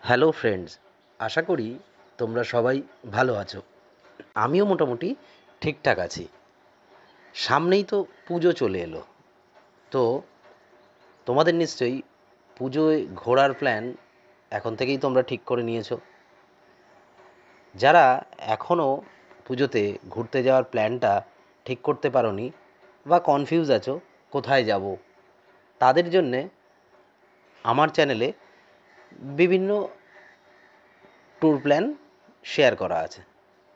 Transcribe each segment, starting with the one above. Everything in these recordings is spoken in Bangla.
হ্যালো ফ্রেন্ডস, আশা করি তোমরা সবাই ভালো আছো। আমিও মোটামুটি ঠিকঠাক আছি। সামনেই তো পুজো চলে এলো, তো তোমাদের নিশ্চয়ই পুজোয় ঘোরার প্ল্যান এখন থেকেই তোমরা ঠিক করে নিয়েছো। যারা এখনও পুজোতে ঘুরতে যাওয়ার প্ল্যানটা ঠিক করতে পারোনি বা কনফিউজ আছো কোথায় যাব, তাদের জন্যে আমার চ্যানেলে বিভিন্ন ট্যুর প্ল্যান শেয়ার করা আছে।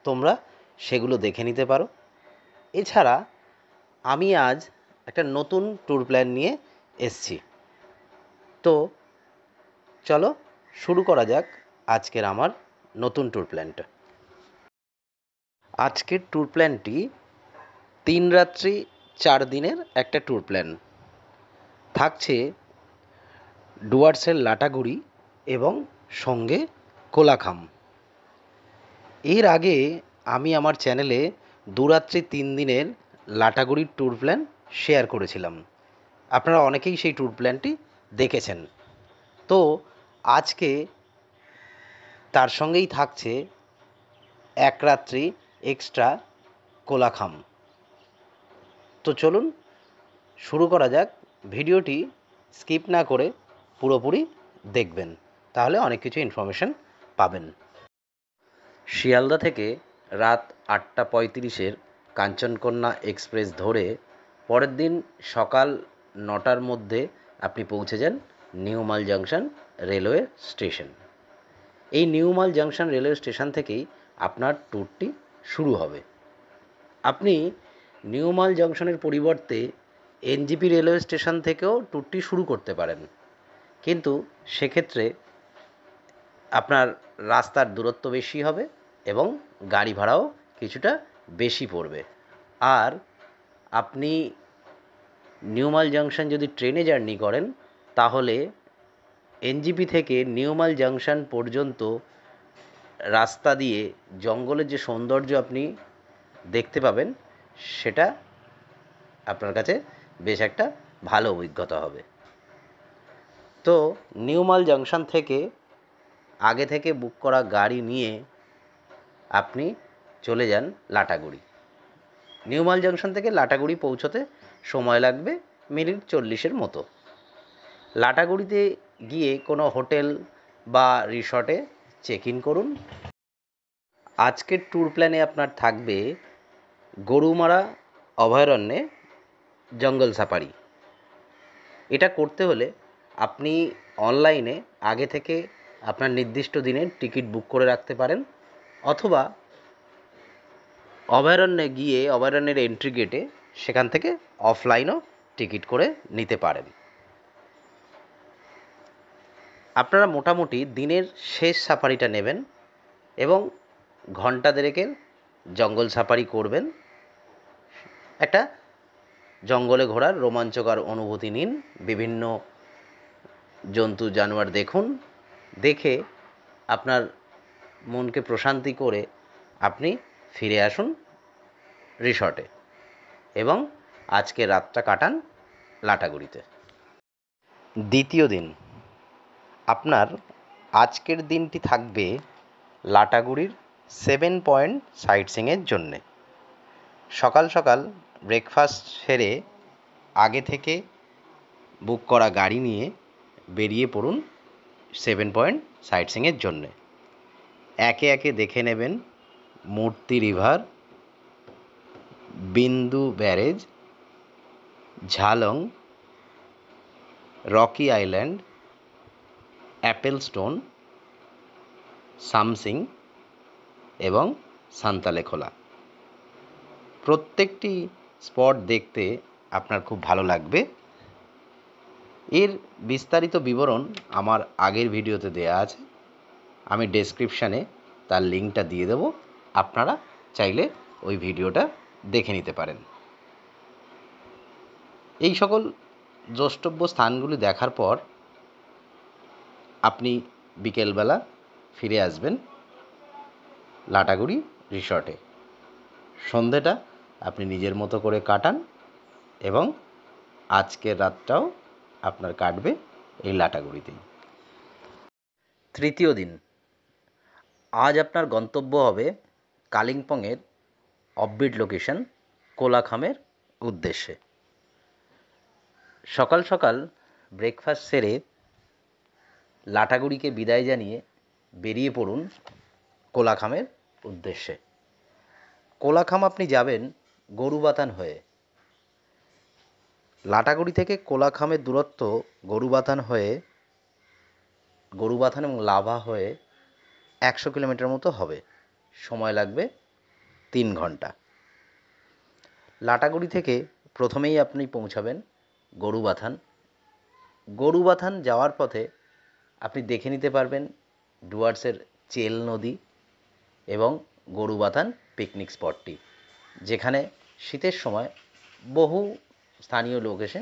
তোমরা সেগুলো দেখে নিতে পারো। এছাড়া আমি আজ একটা নতুন ট্যুর প্ল্যান নিয়ে এসছি। তো চলো শুরু করা যাক আজকের আমার নতুন ট্যুর প্ল্যানটা। আজকের ট্যুর প্ল্যানটি 3 রাত্রি 4 দিনের একটা ট্যুর প্ল্যান। থাকছে ডুয়ার্সের লাটাগুড়ি এবং সঙ্গে কোলাখাম। এর আগে আমি আমার চ্যানেলে 2 রাত্রি 3 দিনের লাটাগুড়ির ট্যুর প্ল্যান শেয়ার করেছিলাম। আপনারা অনেকেই সেই ট্যুর প্ল্যানটি দেখেছেন। তো আজকে তার সঙ্গেই থাকছে 1 রাত্রি এক্সট্রা কোলাখাম। তো চলুন শুরু করা যাক। ভিডিওটি স্কিপ না করে পুরোপুরি দেখবেন, তাহলে অনেক কিছু ইনফরমেশন পাবেন। শিয়ালদা থেকে রাত 8:35 কাঞ্চনকন্যা এক্সপ্রেস ধরে পরের দিন সকাল 9টার মধ্যে আপনি পৌঁছে যান নিউ মাল জাংশন রেলওয়ে স্টেশন। এই নিউ মাল জাংশন রেলওয়ে স্টেশন থেকেই আপনার ট্যুরটি শুরু হবে। আপনি নিউ মাল জংশনের পরিবর্তে এনজিপি রেলওয়ে স্টেশন থেকেও ট্যুরটি শুরু করতে পারেন, কিন্তু সেক্ষেত্রে আপনার রাস্তার দূরত্ব বেশি হবে এবং গাড়ি ভাড়াও কিছুটা বেশি পড়বে। আর আপনি নিউ মাল জংশন যদি ট্রেনে জার্নি করেন, তাহলে এনজিপি থেকে নিউ মাল জংশন পর্যন্ত রাস্তা দিয়ে জঙ্গলের যে সৌন্দর্য আপনি দেখতে পাবেন, সেটা আপনার কাছে বেশ একটা ভালো অভিজ্ঞতা হবে। তো নিউ মাল জংশন থেকে আগে থেকে বুক করা গাড়ি নিয়ে আপনি চলে যান লাটাগুড়ি। নিউ মাল জংশন থেকে লাটাগুড়ি পৌঁছতে সময় লাগবে মিনিট 40-এর মতো। লাটাগুড়িতে গিয়ে কোনো হোটেল বা রিসর্টে চেক ইন করুন। আজকের ট্যুর প্ল্যানে আপনার থাকবে গরুমারা অভয়ারণ্যে জঙ্গল সাফারি। এটা করতে হলে আপনি অনলাইনে আগে থেকে আপনার নির্দিষ্ট দিনের টিকিট বুক করে রাখতে পারেন, অথবা অভয়ারণ্যে গিয়ে অভয়ারণ্যের এন্ট্রি গেটে সেখান থেকে অফলাইনও টিকিট করে নিতে পারেন। আপনারা মোটামুটি দিনের শেষ সাফারিটা নেবেন এবং ঘন্টা দেড়েকের জঙ্গল সাফারি করবেন। একটা জঙ্গলে ঘোরার রোমাঞ্চকর অনুভূতি নিন, বিভিন্ন জন্তু জানোয়ার দেখুন, দেখে আপনার মনকে প্রশান্তি করে আপনি ফিরে আসুন রিসর্টে এবং আজকে রাতটা কাটান লাটাগুড়িতে। দ্বিতীয় দিন আপনার আজকের দিনটি থাকবে লাটাগুড়ির 7 পয়েন্ট সাইট সিইংয়ের জন্যে। সকাল সকাল ব্রেকফাস্ট সেরে আগে থেকে বুক করা গাড়ি নিয়ে বেরিয়ে পড়ুন 7 পয়েন্ট সাইট সিইংয়ের জন্যে। একে একে দেখে নেবেন মূর্তি রিভার, বিন্দু barrage, Jhalong, Rocky island, Apple stone, Samsing এবং সান্তালেখোলা। প্রত্যেকটি স্পট দেখতে আপনার খুব ভালো লাগবে। এর বিস্তারিত বিবরণ আমার আগের ভিডিওতে দেওয়া আছে, আমি ডেসক্রিপশানে তার লিঙ্কটা দিয়ে দেবো, আপনারা চাইলে ওই ভিডিওটা দেখে নিতে পারেন। এই সকল দ্রষ্টব্য স্থানগুলি দেখার পর আপনি বিকেলবেলা ফিরে আসবেন লাটাগুড়ি রিসর্টে। সন্ধেটা আপনি নিজের মতো করে কাটান এবং আজকের রাতটাও আপনার কাটবে এই লাটাগুড়িতেই। তৃতীয় দিন, আজ আপনার গন্তব্য হবে কালিম্পংয়ের অফবিট লোকেশন কোলাখামের উদ্দেশ্যে। সকাল সকাল ব্রেকফাস্ট সেরে লাটাগুড়িকে বিদায় জানিয়ে বেরিয়ে পড়ুন কোলাখামের উদ্দেশ্যে। কোলাখাম আপনি যাবেন গরুবাথান হয়ে। লাটাগুড়ি থেকে কোলাখামের দূরত্ব গরুবাথান এবং লাভা হয়ে 100 কিলোমিটার মতো হবে। সময় লাগবে 3 ঘন্টা। লাটাগুড়ি থেকে প্রথমেই আপনি পৌঁছাবেন গরুবাথান। গরুবাথান যাওয়ার পথে আপনি দেখে নিতে পারবেন ডুয়ার্সের চেল নদী এবং গরুবাথান পিকনিক স্পটটি, যেখানে শীতের সময় বহু স্থানীয় লোক এসে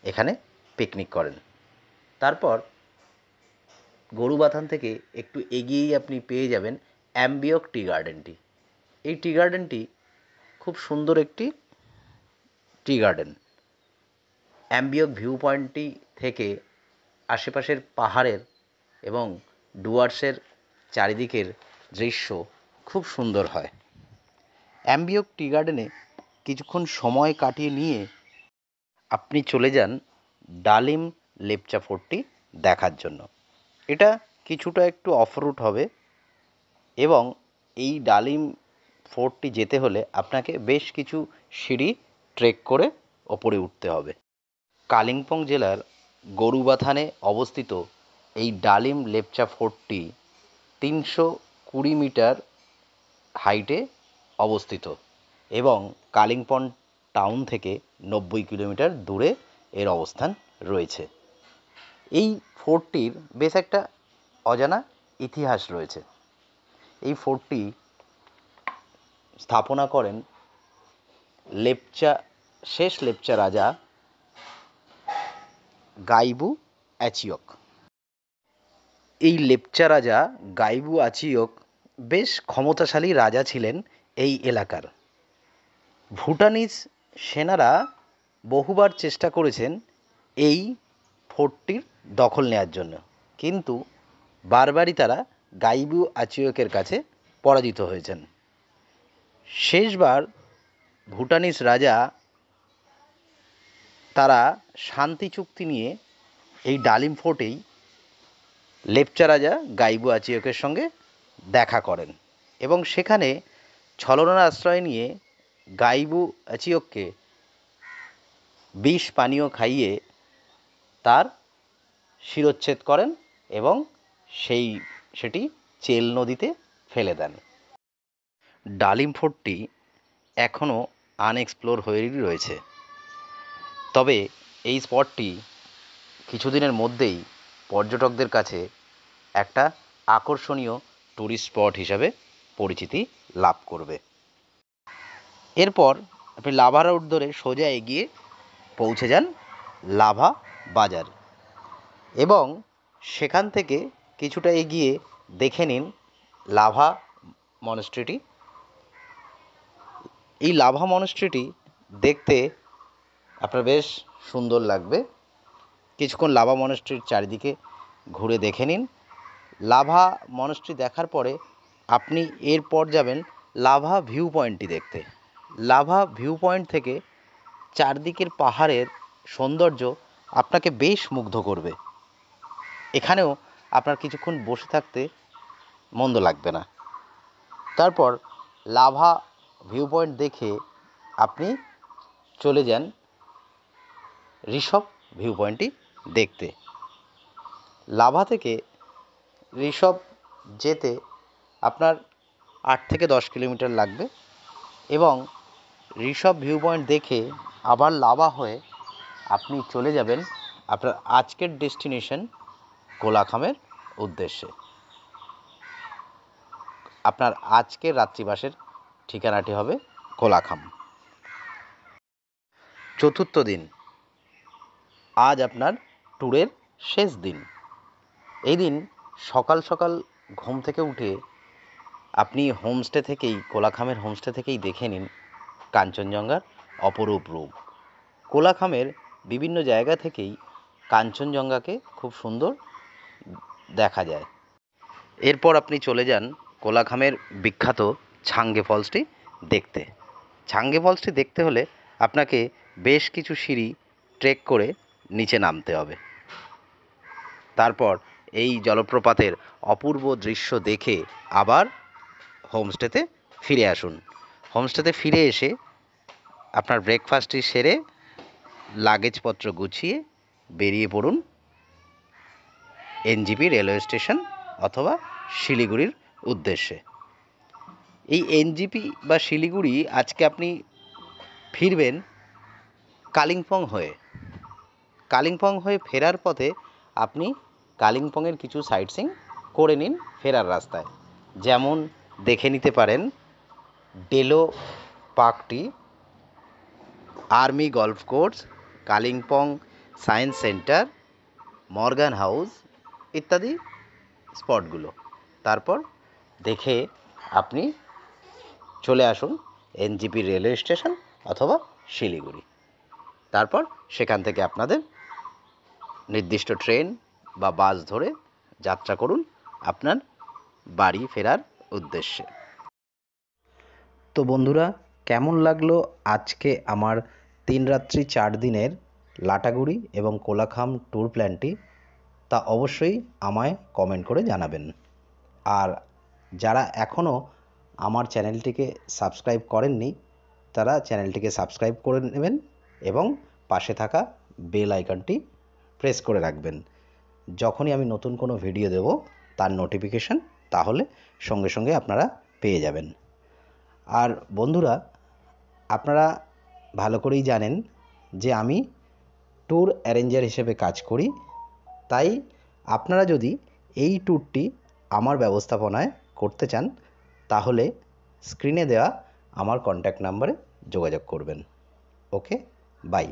এখানে পিকনিক করেন। তারপর গরুবাথান থেকে একটু এগিয়েই আপনি পেয়ে যাবেন অ্যাম্বিয়ক টি গার্ডেনটি। এই টি গার্ডেনটি খুব সুন্দর একটি টি গার্ডেন। অ্যাম্বিয়ক ভিউ পয়েন্টটি থেকে আশেপাশের পাহাড়ের এবং ডুয়ার্সের চারিদিকের দৃশ্য খুব সুন্দর হয়। অ্যাম্বিয়ক টি গার্ডেনে কিছুক্ষণ সময় কাটিয়ে নিয়ে আপনি চলে যান ডালিম লেপচা ফোর্টটি দেখার জন্য। এটা কিছুটা একটু অফ রুট হবে এবং এই ডালিম ফোর্টটি যেতে হলে আপনাকে বেশ কিছু সিঁড়ি ট্রেক করে ওপরে উঠতে হবে। কালিম্পং জেলার গরুবাথানে অবস্থিত এই ডালিম লেপচা ফোর্টটি 320 মিটার হাইটে অবস্থিত এবং কালিম্পং টাউন থেকে 90 কিলোমিটার দূরে এর অবস্থান রয়েছে। এই ফোর্টটির বেশ একটা অজানা ইতিহাস রয়েছে। এই ফোর্টটি স্থাপনা করেন শেষ লেপচা রাজা গাইবু অ্যাচিয়ক। এই লেপচা রাজা গাইবু অ্যাচিয়ক বেশ ক্ষমতাশালী রাজা ছিলেন এই এলাকার। ভুটানিজ সেনারা বহুবার চেষ্টা করেছেন এই ফোর্টটির দখল নেওয়ার জন্য, কিন্তু বারবারই তারা গাইবু অ্যাচিয়কের কাছে পরাজিত হয়েছেন। শেষবার ভুটানিজ রাজা তারা শান্তি চুক্তি নিয়ে এই ডালিম ফোর্টেই লেপচা রাজা গাইবু অ্যাচিয়কের সঙ্গে দেখা করেন এবং সেখানে ছলনার আশ্রয় নিয়ে গাইবু অ্যাচিয়ককে বিষ পানীয় খাইয়ে তার শিরচ্ছেদ করেন এবং সেটি চেল নদীতে ফেলে দেন। ডালিম ফোর্টটি এখনও আনএক্সপ্লোর হয়েই রয়েছে, তবে এই স্পটটি কিছুদিনের মধ্যেই পর্যটকদের কাছে একটা আকর্ষণীয় ট্যুরিস্ট স্পট হিসাবে পরিচিতি লাভ করবে। এরপর আপনি লাভা রোড ধরে সোজা এগিয়ে পৌঁছে যান লাভা বাজার এবং সেখান থেকে কিছুটা এগিয়ে দেখে নিন লাভা মনাস্ট্রিটি। এই লাভা মনাস্ট্রিটি দেখতে আপনার বেশ সুন্দর লাগবে। কিছুক্ষণ লাভা মনাস্ট্রির চারিদিকে ঘুরে দেখে নিন। লাভা মনাস্ট্রি দেখার পরে আপনি এরপর যাবেন লাভা ভিউ পয়েন্টটি দেখতে। লাভা ভিউ পয়েন্ট থেকে চারদিকের পাহাড়ের সৌন্দর্য আপনাকে বেশ মুগ্ধ করবে। এখানেও আপনার কিছুক্ষণ বসে থাকতে মন্দ লাগবে না। তারপর লাভা ভিউ পয়েন্ট দেখে আপনি চলে যান ঋষভ ভিউ পয়েন্টটি দেখতে। লাভা থেকে ঋষভ যেতে আপনার 8 থেকে 10 কিলোমিটার লাগবে এবং ঋষভ ভিউ পয়েন্ট দেখে আবার লাভা হয়ে আপনি চলে যাবেন আপনার আজকের ডেস্টিনেশন কোলাখামের উদ্দেশ্যে। আপনার আজকের রাত্রিবাসের ঠিকানাটি হবে কোলাখাম। চতুর্থ দিন, আজ আপনার ট্যুরের শেষ দিন। এই দিন সকাল সকাল ঘুম থেকে উঠে আপনি কোলাখামের হোমস্টে থেকেই দেখে নিন কাঞ্চনজঙ্ঘার অপরূপ রূপ। কোলাখামের বিভিন্ন জায়গা থেকেই কাঞ্চনজঙ্ঘাকে খুব সুন্দর দেখা যায়। এরপর আপনি চলে যান কোলাঘামের বিখ্যাত ছাঙ্গে ফলসটি দেখতে। ছাঙ্গে ফলসটি দেখতে হলে আপনাকে বেশ কিছু সিঁড়ি ট্রেক করে নিচে নামতে হবে। তারপর এই জলপ্রপাতের অপূর্ব দৃশ্য দেখে আবার হোমস্টেতে ফিরে আসুন। হোমস্টেতে ফিরে এসে আপনার ব্রেকফাস্টটি সেরে লাগেজপত্র গুছিয়ে বেরিয়ে পড়ুন এনজিপি রেলওয়ে স্টেশন অথবা শিলিগুড়ির উদ্দেশ্যে। এই এনজিপি বা শিলিগুড়ি আজকে আপনি ফিরবেন কালিম্পং হয়ে। কালিম্পং হয়ে ফেরার পথে আপনি কালিম্পংয়ের কিছু সাইট সিইং করে নিন ফেরার রাস্তায়। যেমন দেখে নিতে পারেন ডেলো পার্কটি, army golf course, Kalimpong science centre, Morgan house ইত্যাদি স্পটগুলো। তারপর দেখে আপনি চলে আসুন এনজিপি রেলওয়ে স্টেশন অথবা শিলিগুড়ি। তারপর সেখান থেকে আপনাদের নির্দিষ্ট ট্রেন বা বাস ধরে যাত্রা করুন আপনার বাড়ি ফেরার উদ্দেশ্যে। তো বন্ধুরা, কেমন লাগলো আজকে আমার 3 রাত্রি 4 দিনের লাটাগুড়ি এবং কোলাখাম ট্যুর প্ল্যানটি, তা অবশ্যই আমায় কমেন্ট করে জানাবেন। আর যারা এখনও আমার চ্যানেলটিকে সাবস্ক্রাইব করেননি তারা চ্যানেলটিকে সাবস্ক্রাইব করে নেবেন এবং পাশে থাকা বেল আইকনটি প্রেস করে রাখবেন। যখনই আমি নতুন কোনো ভিডিও দেব তার নোটিফিকেশান তাহলে সঙ্গে সঙ্গে আপনারা পেয়ে যাবেন। আর বন্ধুরা, আপনারা ভালো করেই জানেন যে আমি ট্যুর অ্যারেঞ্জার হিসেবে কাজ করি। তাই আপনারা যদি এই ট্যুরটি আমার ব্যবস্থাপনায় করতে চান তাহলে স্ক্রিনে দেওয়া আমার কন্ট্যাক্ট নাম্বারে যোগাযোগ করবেন। ওকে, বাই।